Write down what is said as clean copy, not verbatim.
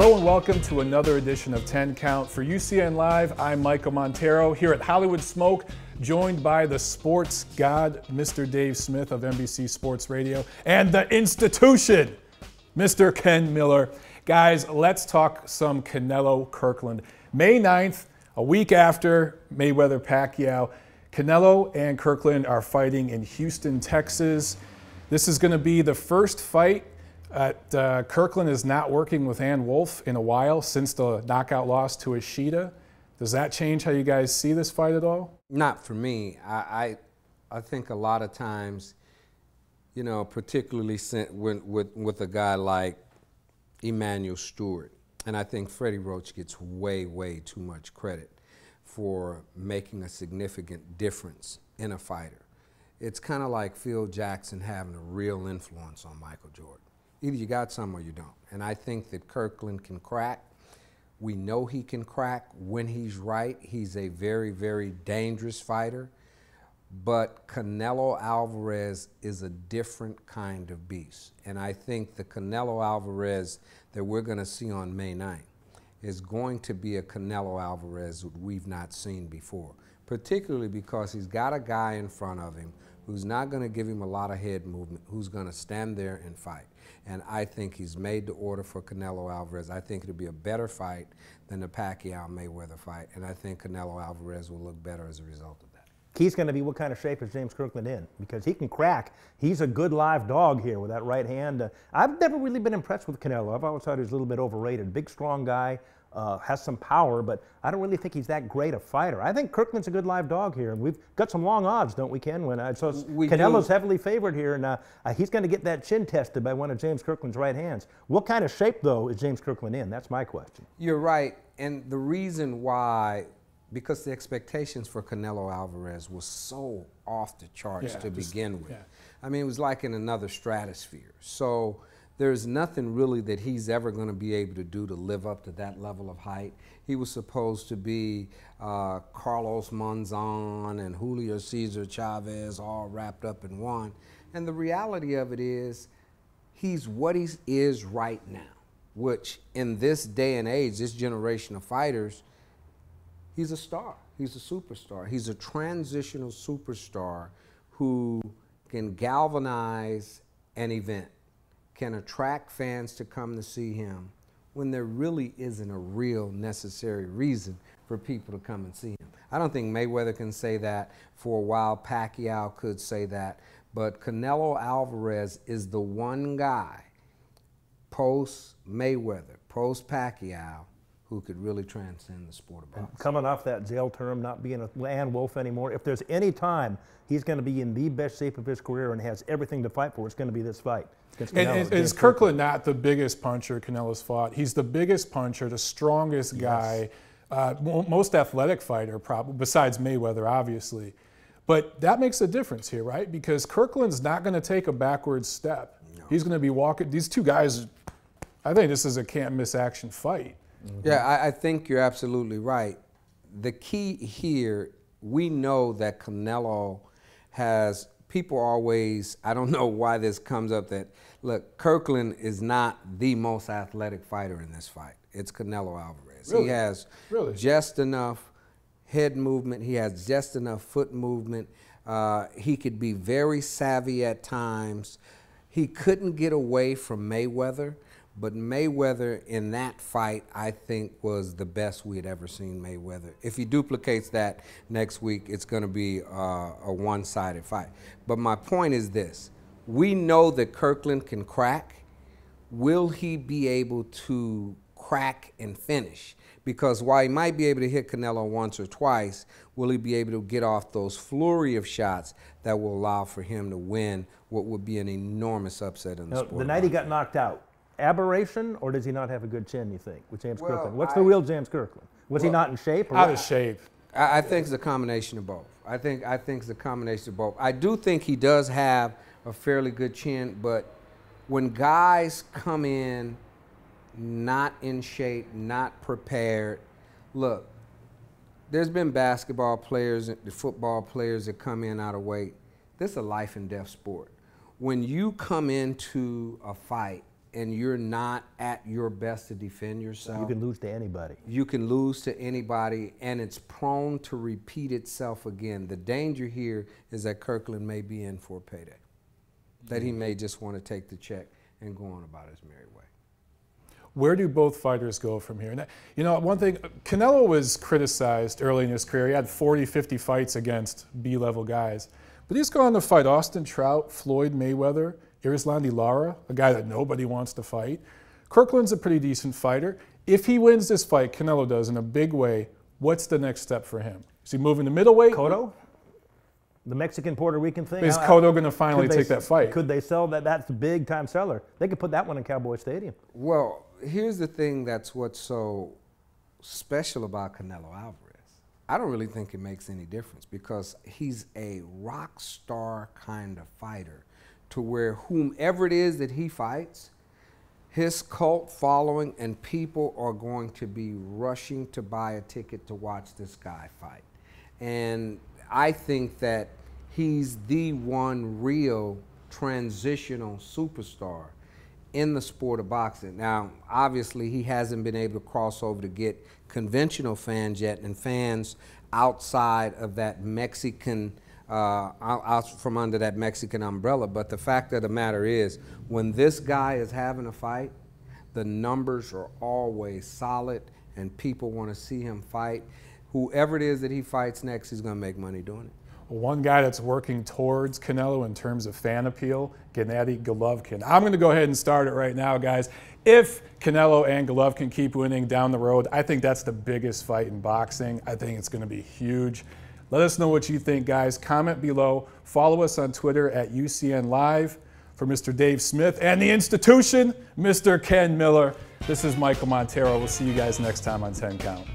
Hello and welcome to another edition of 10 Count. For UCN Live, I'm Michael Montero here at Hollywood Smoke, joined by the sports god, Mr. Dave Smith of NBC Sports Radio, and the institution, Mr. Ken Miller. Guys, let's talk some Canelo Kirkland. May 9th, a week after Mayweather Pacquiao, Canelo and Kirkland are fighting in Houston, Texas. This is going to be the first fight. Kirkland is not working with Ann Wolfe in a while since the knockout loss to Ishida. Does that change how you guys see this fight at all? Not for me. I think a lot of times, you know, particularly with a guy like Emmanuel Stewart, and I think Freddie Roach gets way too much credit for making a significant difference in a fighter. It's kind of like Phil Jackson having a real influence on Michael Jordan. Either you got some or you don't. And I think that Kirkland can crack. We know he can crack when he's right. He's a very dangerous fighter. But Canelo Alvarez is a different kind of beast. And I think the Canelo Alvarez that we're going to see on May 9th is going to be a Canelo Alvarez that we've not seen before, particularly because he's got a guy in front of him who's not going to give him a lot of head movement, who's going to stand there and fight. And I think he's made the order for Canelo Alvarez. I think it'll be a better fight than the Pacquiao-Mayweather fight, and I think Canelo Alvarez will look better as a result of that. Key's going to be what kind of shape is James Kirkland in, because he can crack. He's a good live dog here with that right hand. I've never really been impressed with Canelo. I've always thought he was a little bit overrated. Big, strong guy. Has some power, but I don't really think he's that great a fighter. I think Kirkland's a good live dog here, and we've got some long odds, don't we, Ken? So Canelo's heavily favored here, and he's going to get that chin tested by one of James Kirkland's right hands. What kind of shape, though, is James Kirkland in? That's my question. You're right, and the reason why, because the expectations for Canelo Alvarez was so off the charts to begin with. Yeah. I mean, it was like in another stratosphere. So there's nothing really that he's ever going to be able to do to live up to that level of height. He was supposed to be Carlos Monzon and Julio Cesar Chavez all wrapped up in one. And the reality of it is, he's what he is right now, which in this day and age, this generation of fighters, he's a star. He's a superstar. He's a transitional superstar who can galvanize an event, can attract fans to come to see him when there really isn't a real necessary reason for people to come and see him. I don't think Mayweather can say that. For a while, Pacquiao could say that. But Canelo Alvarez is the one guy post-Mayweather, post-Pacquiao, who could really transcend the sport of boxing. Coming off that jail term, not being a Ann Wolfe anymore, if there's any time he's going to be in the best shape of his career and has everything to fight for, it's going to be this fight. And is Kirkland not the biggest puncher Canelo's fought? He's the biggest puncher, the strongest guy, most athletic fighter, probably, besides Mayweather, obviously. But that makes a difference here, right? Because Kirkland's not going to take a backward step. No. He's going to be walking. These two guys, I think this is a can't-miss action fight. Mm-hmm. Yeah, I think you're absolutely right. The key here, we know that Canelo has, people always, I don't know why this comes up, that, look, Kirkland is not the most athletic fighter in this fight. It's Canelo Alvarez. Really? He has just enough head movement. He has just enough foot movement. He could be very savvy at times. He couldn't get away from Mayweather. But Mayweather in that fight, I think, was the best we had ever seen Mayweather. If he duplicates that next week, it's going to be a one-sided fight. But my point is this. We know that Kirkland can crack. Will he be able to crack and finish? Because while he might be able to hit Canelo once or twice, will he be able to get off those flurry of shots that will allow for him to win what would be an enormous upset in the sport? The night he got knocked out, aberration, or does he not have a good chin, you think, with James Kirkland? What's the real James Kirkland? Was he not in shape? Or out of shape. I think it's a combination of both. I think it's a combination of both. I do think he does have a fairly good chin, but when guys come in not in shape, not prepared, look, there's been basketball players, the football players that come in out of weight. This is a life and death sport. When you come into a fight and you're not at your best to defend yourself, You can lose to anybody. you can lose to anybody, and it's prone to repeat itself again. The danger here is that Kirkland may be in for a payday, that he may just want to take the check and go on about his merry way. Where do both fighters go from here? And, you know, one thing, Canelo was criticized early in his career. He had 40, 50 fights against B-level guys. But he's gone on to fight Austin Trout, Floyd Mayweather, Islandi Lara, a guy that nobody wants to fight. Kirkland's a pretty decent fighter. If he wins this fight, Canelo does, in a big way, what's the next step for him? Is he moving to middleweight? Cotto? The Mexican-Puerto Rican thing? Is Cotto going to finally take that fight? Could they sell that? That's a big-time seller. They could put that one in Cowboy Stadium. Well, here's the thing that's what's so special about Canelo Alvarez. I don't really think it makes any difference because he's a rock star kind of fighter to where whomever it is that he fights, his cult following and people are going to be rushing to buy a ticket to watch this guy fight. And I think that he's the one real transitional superstar in the sport of boxing. Now, obviously, he hasn't been able to cross over to get conventional fans yet, and fans outside of that Mexican, out from under that Mexican umbrella. But the fact of the matter is, when this guy is having a fight, the numbers are always solid, and people want to see him fight. Whoever it is that he fights next, he's going to make money doing it. One guy that's working towards Canelo in terms of fan appeal, Gennady Golovkin. I'm going to go ahead and start it right now, guys. If Canelo and Golovkin keep winning down the road, I think that's the biggest fight in boxing. I think it's going to be huge. Let us know what you think, guys. Comment below. Follow us on Twitter at UCN Live. For Mr. Dave Smith and the institution, Mr. Ken Miller, this is Michael Montero. We'll see you guys next time on 10 Count.